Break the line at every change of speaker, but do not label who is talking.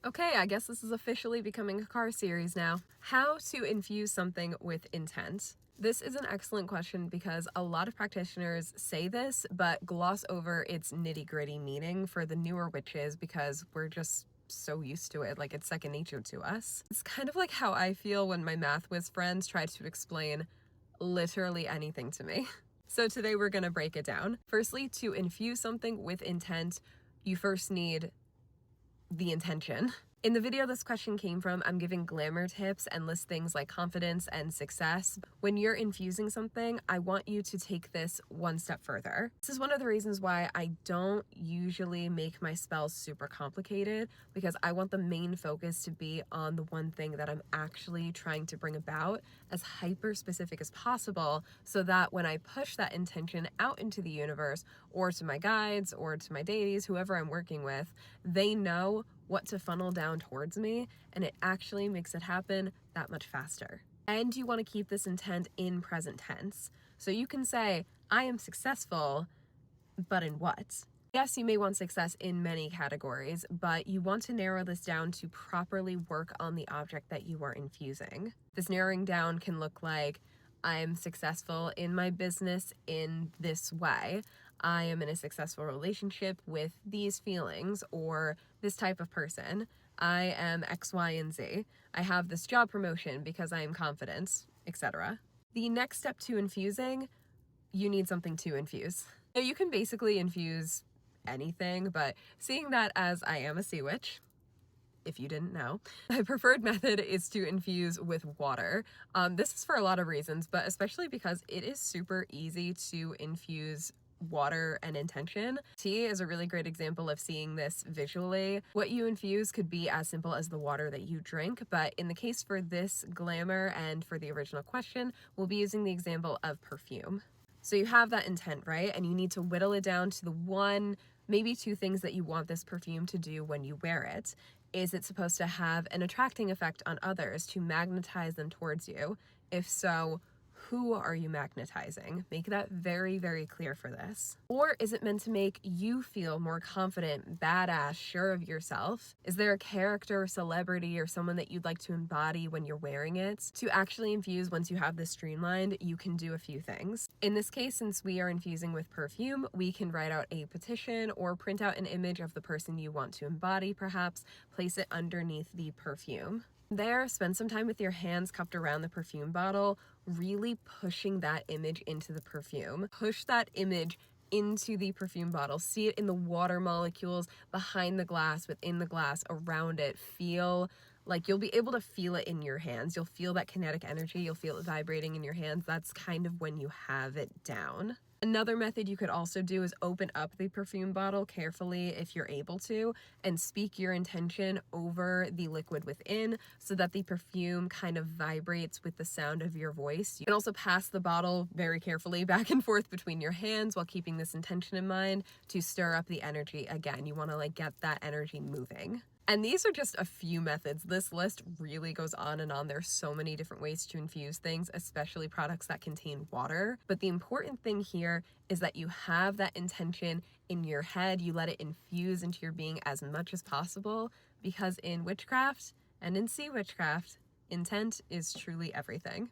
Okay, I guess this is officially becoming a car series now. How to infuse something with intent. This is an excellent question because a lot of practitioners say this, but gloss over its nitty-gritty meaning for the newer witches because we're just so used to it, like it's second nature to us. It's kind of like how I feel when my math whiz friends try to explain literally anything to me. So today we're gonna break it down. Firstly, to infuse something with intent, you first need the intention. In the video this question came from, I'm giving glamour tips and list things like confidence and success. When you're infusing something, I want you to take this one step further. This is one of the reasons why I don't usually make my spells super complicated, because I want the main focus to be on the one thing that I'm actually trying to bring about as hyper specific as possible, so that when I push that intention out into the universe or to my guides or to my deities, whoever I'm working with, they know what to funnel down towards me, and it actually makes it happen that much faster. And you want to keep this intent in present tense. So you can say, I am successful, but in what? Yes, you may want success in many categories, but you want to narrow this down to properly work on the object that you are infusing. This narrowing down can look like, I am successful in my business in this way. I am in a successful relationship with these feelings or this type of person. I am X, Y, and Z. I have this job promotion because I am confident, etc. The next step to infusing, you need something to infuse. So you can basically infuse anything, but seeing that as I am a sea witch, if you didn't know, my preferred method is to infuse with water. This is for a lot of reasons, but especially because it is super easy to infuse water and intention. Tea is a really great example of seeing this visually. What you infuse could be as simple as the water that you drink, but in the case for this glamour and for the original question, we'll be using the example of perfume. So you have that intent, right? And you need to whittle it down to the one, maybe two things that you want this perfume to do when you wear it. Is it supposed to have an attracting effect on others to magnetize them towards you? If so, who are you magnetizing? Make that very, very clear for this. Or is it meant to make you feel more confident, badass, sure of yourself? Is there a character, celebrity, or someone that you'd like to embody when you're wearing it? To actually infuse, once you have this streamlined, you can do a few things. In this case, since we are infusing with perfume, we can write out a petition or print out an image of the person you want to embody, perhaps, place it underneath the perfume. There, spend some time with your hands cupped around the perfume bottle, really pushing that image into the perfume. Push that image into the perfume bottle. See it in the water molecules, behind the glass, within the glass, around it. Feel like you'll be able to feel it in your hands. You'll feel that kinetic energy. You'll feel it vibrating in your hands. That's kind of when you have it down. Another method you could also do is open up the perfume bottle carefully if you're able to, and speak your intention over the liquid within so that the perfume kind of vibrates with the sound of your voice. You can also pass the bottle very carefully back and forth between your hands while keeping this intention in mind to stir up the energy. Again, you want to get that energy moving. And these are just a few methods. This list really goes on and on. There's so many different ways to infuse things, especially products that contain water. But the important thing here is that you have that intention in your head. You let it infuse into your being as much as possible, because in witchcraft and in sea witchcraft, intent is truly everything.